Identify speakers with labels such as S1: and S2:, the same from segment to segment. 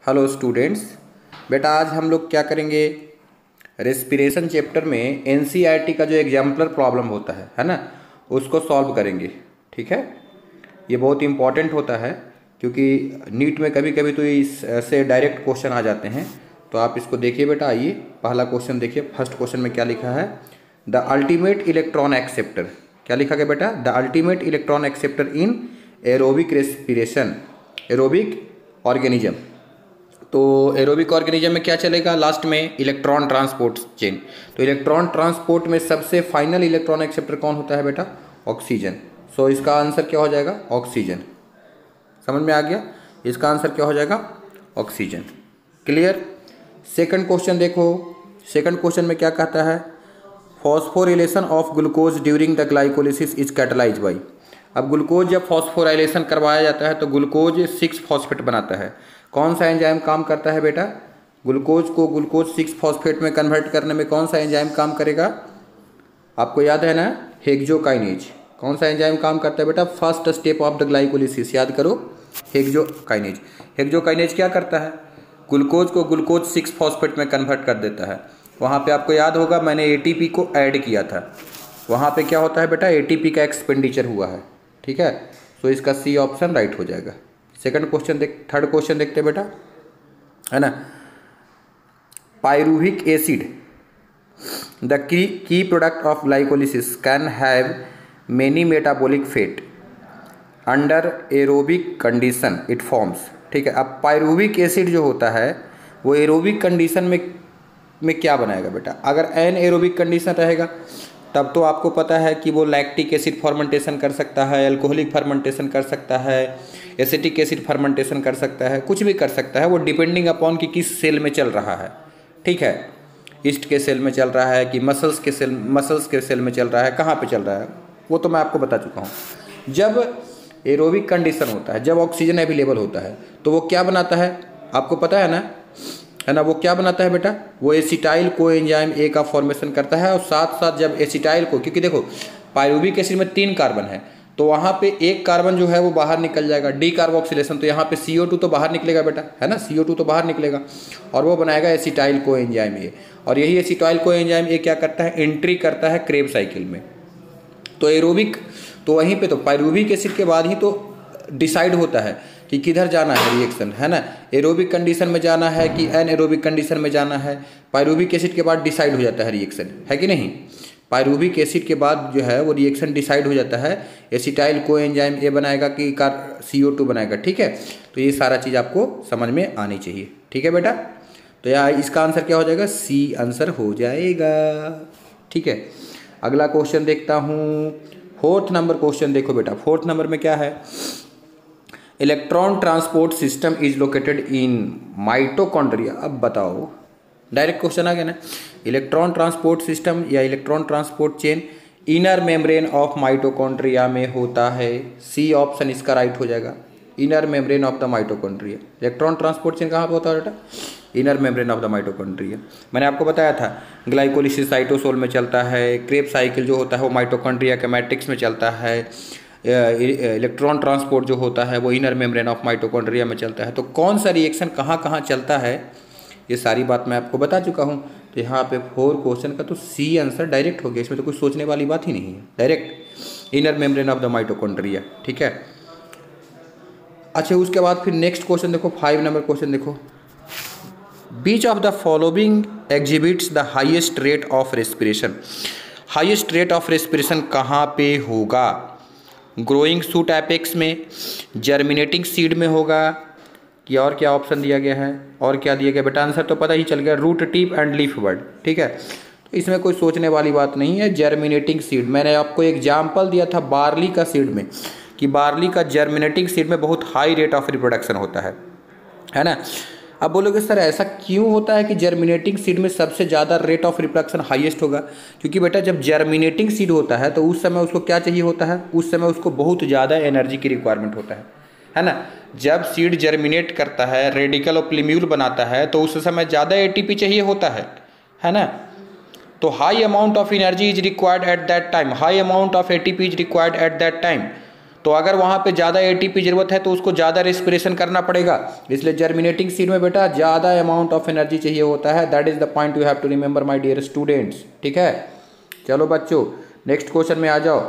S1: Hello students, बेटा आज हम लोग क्या करेंगे, रेस्पिरेशन चैप्टर में एनसीईआरटी का जो एग्जाम्पलर प्रॉब्लम होता है ना, उसको सॉल्व करेंगे। ठीक है, ये बहुत इंपॉर्टेंट होता है क्योंकि नीट में कभी कभी तो इससे डायरेक्ट क्वेश्चन आ जाते हैं। तो आप इसको देखिए बेटा। आइए पहला क्वेश्चन देखिए। फर्स्ट क्वेश्चन में क्या लिखा है, द अल्टीमेट इलेक्ट्रॉन एक्सेप्टर। क्या लिखा गया बेटा, the ultimate electron acceptor in aerobic respiration, aerobic organism. तो एरोबिक ऑर्गेनिज्म में क्या चलेगा, लास्ट में इलेक्ट्रॉन ट्रांसपोर्ट चेन। तो इलेक्ट्रॉन ट्रांसपोर्ट में सबसे फाइनल इलेक्ट्रॉन एक्सेप्टर कौन होता है बेटा, ऑक्सीजन। सो इसका आंसर क्या हो जाएगा, ऑक्सीजन। समझ में आ गया, इसका आंसर क्या हो जाएगा, ऑक्सीजन। क्लियर। सेकंड क्वेश्चन देखो। सेकंड क्वेश्चन में क्या कहता है, phosphorylation of glucose during the glycolysis is catalyse by. अब ग्लूकोज जब फॉस्फोराइलेशन करवाया जाता है तो ग्लूकोज 6 फॉस्फेट बनाता है। कौन सा एंजाइम काम करता है बेटा, ग्लूकोज को ग्लूकोज 6 फॉस्फेट में कन्वर्ट करने में कौन सा एंजाइम काम करेगा, आपको याद है ना, हेक्सोकाइनेज। कौन सा एंजाइम काम करता है बेटा, first step of the glycolysis, याद करो, हेक्सोकाइनेज। हेक्सोकाइनेज क्या करता है, ग्लूकोज को ग्लूकोज 6 फॉस्फेट में कन्वर्ट कर देता है। वहाँ पे आपको याद होगा मैंने एटीपी को ऐड किया था, वहाँ पे क्या होता है बेटा, एटीपी का एक्सपेंडिचर हुआ है। ठीक है, तो इसका सी ऑप्शन राइट हो जाएगा। सेकंड क्वेश्चन थर्ड क्वेश्चन देखते बेटा, है ना। Pyruvic acid the key product of glycolysis can have many metabolic fate under aerobic condition it forms. ठीक है, अब पाइरुविक एसिड जो होता है वो एरोबिक कंडीशन में क्या बनाएगा बेटा, अगर एन एरोबिक कंडीशन रहेगा तब तो आपको पता है कि वो लैक्टिक एसिड फर्मेंटेशन कर सकता है, अल्कोहलिक फर्मेंटेशन कर सकता है, एसिटिक एसिड फर्मेंटेशन कर सकता है, कुछ भी कर सकता है, वो डिपेंडिंग अपॉन कि किस सेल में चल रहा है। ठीक है, ईस्ट के सेल में चल रहा है कि मसल्स के सेल में चल रहा है, कहाँ पे चल रहा है वो तो मैं आपको बता चुका हूँ। जब एरोबिक कंडीशन होता है, जब ऑक्सीजन अवेलेबल होता है तो वो क्या बनाता है, आपको पता है ना, वो क्या बनाता है बेटा, वो एसिटाइल कोएंजाइम ए का फॉर्मेशन करता है। और साथ साथ जब एसिटाइल को, क्योंकि देखो पाइरुविक एसिड में 3 कार्बन है तो वहाँ पे एक कार्बन जो है वो बाहर निकल जाएगा, डी कार्बोक्सिलेशन, तो यहाँ पे CO2 तो बाहर निकलेगा बेटा, है ना, CO2 तो बाहर निकलेगा और वो बनाएगा एसिटाइल कोएंजाइम ए। और यही एसिटाइल कोएंजाइम ए क्या करता है, एंट्री करता है क्रेब साइकिल में। तो एरोबिक, तो वहीं पे तो पाइरुविक एसिड के बाद ही तो डिसाइड होता है कि किधर जाना है रिएक्शन, है ना, एरोबिक कंडीशन में जाना है कि एनएरोबिक कंडीशन में जाना है। पाइरुविक एसिड के बाद डिसाइड हो जाता है रिएक्शन, है कि नहीं। पाइरुविक एसिड के बाद जो है वो रिएक्शन डिसाइड हो जाता है, एसिटाइल कोएंजाइम ए बनाएगा कि CO2 बनाएगा। ठीक है, तो ये सारा चीज़ आपको समझ में आनी चाहिए। ठीक है बेटा, तो यहाँ इसका आंसर क्या हो जाएगा, सी आंसर हो जाएगा। ठीक है, अगला क्वेश्चन देखता हूँ। फोर्थ नंबर क्वेश्चन देखो बेटा। फोर्थ नंबर में क्या है, electron transport system is located in mitochondria. अब बताओ, डायरेक्ट क्वेश्चन आ गया ना, इलेक्ट्रॉन ट्रांसपोर्ट सिस्टम या electron transport chain inner membrane of mitochondria में होता है। सी ऑप्शन इसका राइट हो जाएगा, inner membrane of the mitochondria. Electron transport chain कहाँ पर होता है बेटा, inner membrane of the mitochondria. मैंने आपको बताया था ग्लाइकोलिसिस साइटोसोल में चलता है, क्रेब साइकिल जो होता है वो माइटोकॉन्ड्रिया के मैट्रिक्स में चलता है, इलेक्ट्रॉन ट्रांसपोर्ट जो होता है वो इनर मेम्ब्रेन ऑफ माइटोकॉन्ड्रिया में चलता है। तो कौन सा रिएक्शन कहाँ कहाँ चलता है ये सारी बात मैं आपको बता चुका हूँ। तो यहाँ पे 4 क्वेश्चन का तो सी आंसर डायरेक्ट हो गया, इसमें तो कुछ सोचने वाली बात ही नहीं है, direct inner membrane of the mitochondria. ठीक है, अच्छा उसके बाद फिर नेक्स्ट क्वेश्चन देखो, 5 नंबर क्वेश्चन देखो। Which of the following exhibits the highest rate of respiration. Highest rate of respiration कहाँ पे होगा, ग्रोइंग शूट एपेक्स में, जर्मिनेटिंग सीड में होगा, कि और क्या ऑप्शन दिया गया है, और क्या दिया गया बेटा, आंसर तो पता ही चल गया, रूट टिप एंड लीफ बड। ठीक है, तो इसमें कोई सोचने वाली बात नहीं है, जर्मिनेटिंग सीड। मैंने आपको एग्जाम्पल दिया था बार्ली का सीड में, कि बार्ली का जर्मिनेटिंग सीड में बहुत हाई रेट ऑफ रिप्रोडक्शन होता है ना। अब बोलोगे सर ऐसा क्यों होता है कि जर्मिनेटिंग सीड में सबसे ज़्यादा रेट ऑफ रिप्रोडक्शन हाईएस्ट होगा, क्योंकि बेटा जब जर्मिनेटिंग सीड होता है तो उस समय उसको क्या चाहिए होता है, उस समय उसको बहुत ज़्यादा एनर्जी की रिक्वायरमेंट होता है ना। जब सीड जर्मिनेट करता है, रेडिकल और प्लीम्यूल बनाता है तो उस समय ज़्यादा एटीपी चाहिए होता है ना। तो high amount of energy is required at that time, high amount of ATP is required at that time. तो अगर वहाँ पे ज़्यादा एटीपी ज़रूरत है तो उसको ज़्यादा रेस्पिरेशन करना पड़ेगा, इसलिए जर्मिनेटिंग सीड में बेटा ज़्यादा अमाउंट ऑफ एनर्जी चाहिए होता है। That is the point you have to remember my dear students. ठीक है, चलो बच्चों नेक्स्ट क्वेश्चन में आ जाओ।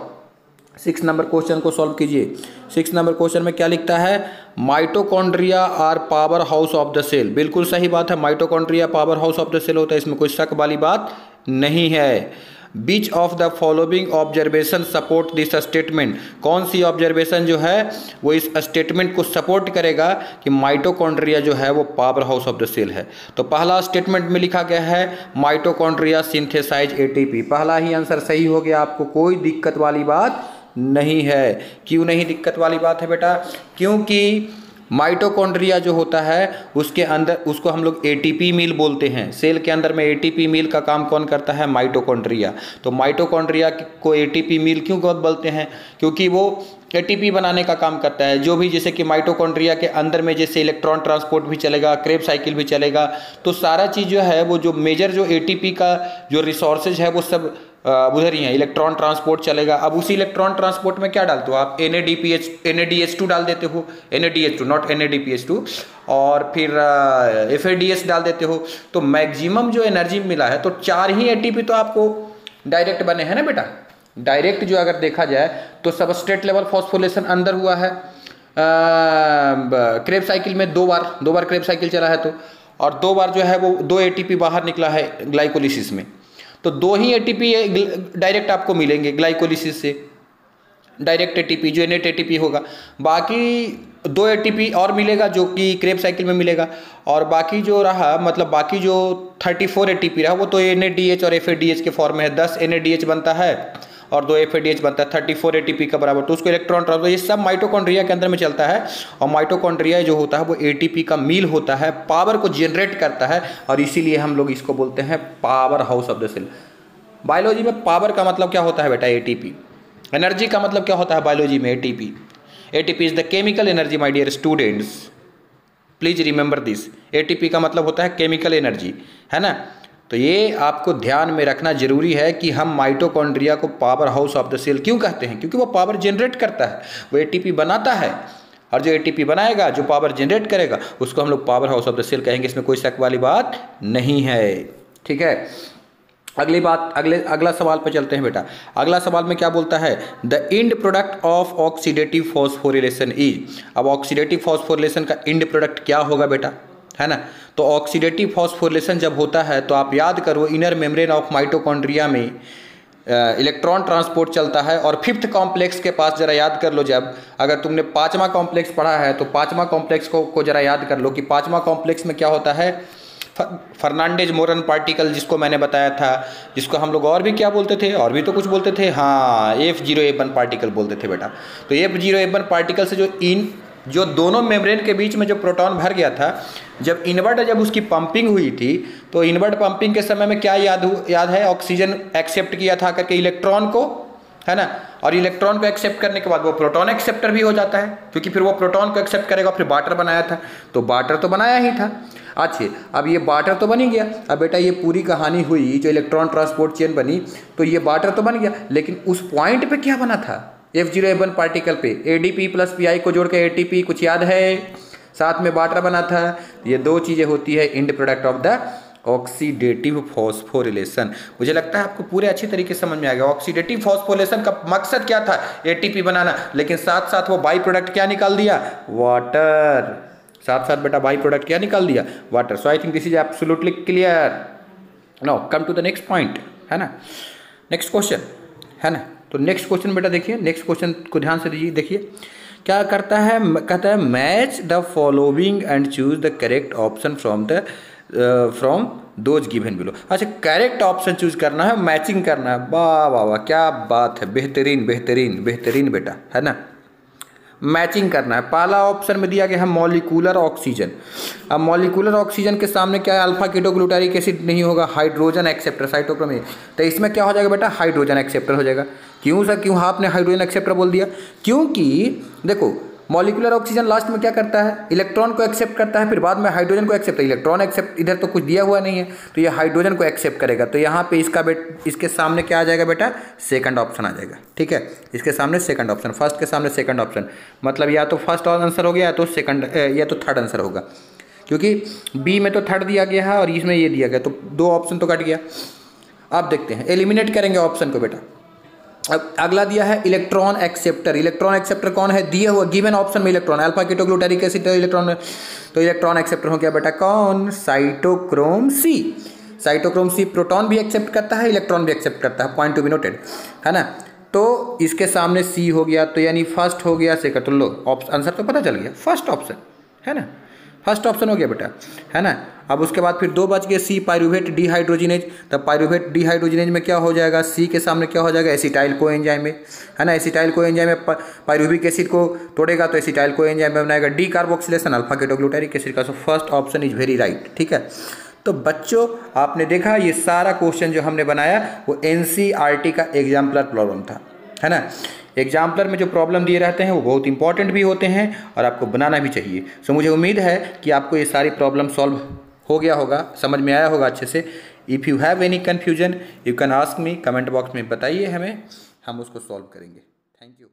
S1: 6 नंबर क्वेश्चन को सॉल्व कीजिए। 6 नंबर क्वेश्चन में क्या लिखता है, mitochondria are power house of the cell. बिल्कुल सही बात है, mitochondria power house of the cell होता है, इसमें कोई शक वाली बात नहीं है। Which of the following observation support this statement. कौन सी ऑब्जर्वेशन जो है वो इस स्टेटमेंट को सपोर्ट करेगा कि माइटोकॉन्ड्रिया जो है वो power house of the cell है। तो पहला स्टेटमेंट में लिखा गया है माइटोकॉन्ड्रिया सिंथेसाइज एटीपी। पहला ही आंसर सही हो गया, आपको कोई दिक्कत वाली बात नहीं है। क्यों नहीं दिक्कत वाली बात है बेटा, क्योंकि माइटोकॉन्ड्रिया जो होता है उसके अंदर उसको हम लोग एटीपी मील बोलते हैं। सेल के अंदर में एटीपी मील का काम कौन करता है, माइटोकॉन्ड्रिया। तो माइटोकॉन्ड्रिया को एटीपी मील क्यों बोलते हैं, क्योंकि वो एटीपी बनाने का काम करता है। जो भी जैसे कि माइटोकॉन्ड्रिया के अंदर में जैसे इलेक्ट्रॉन ट्रांसपोर्ट भी चलेगा, क्रेब साइकिल भी चलेगा, तो सारा चीज़ जो है वो जो मेजर जो एटीपी का जो रिसोर्सेज है वो सब उधर ही है। इलेक्ट्रॉन ट्रांसपोर्ट चलेगा, अब उसी इलेक्ट्रॉन ट्रांसपोर्ट में क्या डालते हो आप, NADH2 डाल देते हो, NADH2 नॉट NADPH2, और फिर FADH डाल देते हो। तो मैक्सिमम जो एनर्जी मिला है तो 4 ही एटीपी तो आपको डायरेक्ट बने हैं ना बेटा। डायरेक्ट जो अगर देखा जाए तो सबस्ट्रेट लेवल फॉस्फोरिलेशन अंदर हुआ है क्रेब साइकिल में 2 बार क्रेब साइकिल चला है तो, और 2 बार जो है वो 2 एटीपी बाहर निकला है ग्लाइकोलिसिस में। तो 2 ही एटीपी डायरेक्ट आपको मिलेंगे ग्लाइकोलिसिस से, डायरेक्ट एटीपी जो इनेट एटीपी होगा। बाकी 2 एटीपी और मिलेगा जो कि क्रेब साइकिल में मिलेगा, और बाकी जो रहा मतलब बाकी जो 34 एटीपी रहा वो तो NADH और FADH के फॉर्म में है। 10 NADH बनता है और 2 FADH बनता है, 34 एटीपी का बराबर। तो उसको इलेक्ट्रॉन ट्रांसफर, ये सब माइटोकॉन्ड्रिया के अंदर में चलता है। और माइटोकॉन्ड्रिया जो होता है वो एटीपी का मील होता है, पावर को जनरेट करता है, और इसीलिए हम लोग इसको बोलते हैं power house of the cell. Biology में पावर का मतलब क्या होता है बेटा, एटीपी। एनर्जी का मतलब क्या होता है बायोलॉजी में, ATP. ATP is the chemical energy my dear students, please remember this. ATP का मतलब होता है केमिकल एनर्जी, है ना। तो ये आपको ध्यान में रखना जरूरी है कि हम माइटोकॉन्ड्रिया को power house of the cell क्यों कहते हैं, क्योंकि वो पावर जनरेट करता है, वो एटीपी बनाता है, और जो एटीपी बनाएगा, जो पावर जनरेट करेगा, उसको हम लोग power house of the cell कहेंगे। इसमें कोई शक वाली बात नहीं है। ठीक है, अगला सवाल पे चलते हैं बेटा। अगला सवाल में क्या बोलता है, the end product of oxidative phosphorylation is. अब ऑक्सीडेटिव फॉस्फोरिलेशन का इंड प्रोडक्ट क्या होगा बेटा, है ना। तो ऑक्सीडेटिव फॉस्फोरिलेशन जब होता है तो आप याद करो, इनर मेम्ब्रेन ऑफ माइटोकॉन्ड्रिया में इलेक्ट्रॉन ट्रांसपोर्ट चलता है, और 5th कॉम्प्लेक्स के पास जरा याद कर लो। जब अगर तुमने 5वां कॉम्प्लेक्स पढ़ा है तो 5वां कॉम्प्लेक्स को जरा याद कर लो कि 5वां कॉम्प्लेक्स में क्या होता है, फर्नांडेज मोरन पार्टिकल, जिसको मैंने बताया था, जिसको हम लोग और भी क्या बोलते थे, और भी तो कुछ बोलते थे, हाँ F0F1 पार्टिकल बोलते थे बेटा। तो F0F1 पार्टिकल से जो दोनों मेम्ब्रेन के बीच में जो प्रोटॉन भर गया था, जब उसकी पंपिंग हुई थी, तो इनवर्ट पंपिंग के समय में क्या याद है, ऑक्सीजन एक्सेप्ट किया था करके इलेक्ट्रॉन को, है ना। और इलेक्ट्रॉन को एक्सेप्ट करने के बाद वो प्रोटॉन एक्सेप्टर भी हो जाता है, क्योंकि फिर वो प्रोटॉन को एक्सेप्ट करेगा, फिर बाटर बनाया था, तो बाटर तो बनाया ही था। अच्छा, अब ये बाटर तो बन ही गया। अब बेटा ये पूरी कहानी हुई, जो इलेक्ट्रॉन ट्रांसपोर्ट चेन बनी, तो ये बाटर तो बन गया, लेकिन उस पॉइंट पे क्या बना था, F0F1 पार्टिकल पे ADP प्लस PI को जोड़ के ATP, कुछ याद है, साथ में बाटर बना था। ये 2 चीज़ें होती है end product of the oxidative phosphorylation. मुझे लगता है आपको पूरे अच्छी तरीके से समझ में आ गया। ऑक्सीडेटिव फॉस्फोरिलेशन का मकसद क्या था, ATP बनाना, लेकिन साथ साथ वो बाई प्रोडक्ट क्या निकाल दिया, वाटर। साथ साथ बेटा बाई प्रोडक्ट क्या निकाल दिया, water. So I think this is absolutely clear. Now come to the next point, है ना, नेक्स्ट क्वेश्चन, है ना। तो नेक्स्ट क्वेश्चन बेटा देखिए, नेक्स्ट क्वेश्चन को ध्यान से दीजिए। देखिए क्या करता है, कहता है match the following and choose the correct option from those given below. अच्छा, करेक्ट ऑप्शन चूज करना है, मैचिंग करना है। वाह वाह वाह, क्या बात है, बेहतरीन बेहतरीन बेहतरीन बेटा, है ना। मैचिंग करना है। पहला ऑप्शन में दिया गया है मॉलिक्यूलर ऑक्सीजन। अब मॉलिक्यूलर ऑक्सीजन के सामने क्या है, अल्फा कीटोग्लूटारिक एसिड नहीं होगा, हाइड्रोजन एक्सेप्टर, साइटोक्रोम। तो इसमें क्या हो जाएगा बेटा, हाइड्रोजन एक्सेप्टर हो जाएगा। क्यों सर, क्यों आपने हाइड्रोजन एक्सेप्टर बोल दिया, क्योंकि देखो मॉलिक्यूलर ऑक्सीजन लास्ट में क्या करता है, इलेक्ट्रॉन को एक्सेप्ट करता है, फिर बाद में हाइड्रोजन को एक्सेप्ट, इलेक्ट्रॉन एक्सेप्ट, इधर तो कुछ दिया हुआ नहीं है तो ये हाइड्रोजन को एक्सेप्ट करेगा। तो यहाँ पे इसके सामने क्या आ जाएगा बेटा, सेकंड ऑप्शन आ जाएगा। ठीक है, इसके सामने सेकंड ऑप्शन, फर्स्ट के सामने सेकंड ऑप्शन, मतलब या तो फर्स्ट आंसर हो गया या तो सेकंड या तो थर्ड आंसर होगा, क्योंकि बी में तो थर्ड दिया गया है और इसमें ये दिया गया, तो दो ऑप्शन तो कट गया। अब देखते हैं, एलिमिनेट करेंगे ऑप्शन को बेटा। अब अगला दिया है इलेक्ट्रॉन एक्सेप्टर। इलेक्ट्रॉन एक्सेप्टर कौन है, दिया हुआ गिवन ऑप्शन में electron, alpha ketoglutaric acid electron, तो इलेक्ट्रॉन एक्सेप्टर हो गया बेटा कौन, cytochrome C. Cytochrome C proton भी एक्सेप्ट करता है, इलेक्ट्रॉन भी एक्सेप्ट करता है, पॉइंट टू बी नोटेड, है ना। तो इसके सामने सी हो गया, तो यानी फर्स्ट हो गया सेकंड, तो लो आंसर तो पता चल गया, फर्स्ट ऑप्शन है ना, फर्स्ट ऑप्शन हो गया बेटा, है ना। अब उसके बाद फिर दो बच गए, सी पायरुवेट डिहाइड्रोजिनेज, तब पायरुवेट डिहाइड्रोजिनेज में क्या हो जाएगा, सी के सामने क्या हो जाएगा, एसिटाइल कोएंजाइम में, है ना। एसिटाइल कोएंजाइम में पायरुविक एसिड को तोड़ेगा तो एसिटाइल कोएंजाइम में बनाएगा decarboxylation alpha ketoglutaric acid का। So first option is very right. ठीक है, तो बच्चों आपने देखा ये सारा क्वेश्चन जो हमने बनाया वो एनसीईआरटी का एग्जाम्पलर प्रॉब्लम था, है ना। एग्जाम्पलर में जो प्रॉब्लम दिए रहते हैं वो बहुत इंपॉर्टेंट भी होते हैं और आपको बनाना भी चाहिए। सो मुझे उम्मीद है कि आपको ये सारी प्रॉब्लम सॉल्व हो गया होगा, समझ में आया होगा अच्छे से। If you have any confusion you can ask me, comment box में बताइए हमें, हम उसको सॉल्व करेंगे। Thank you.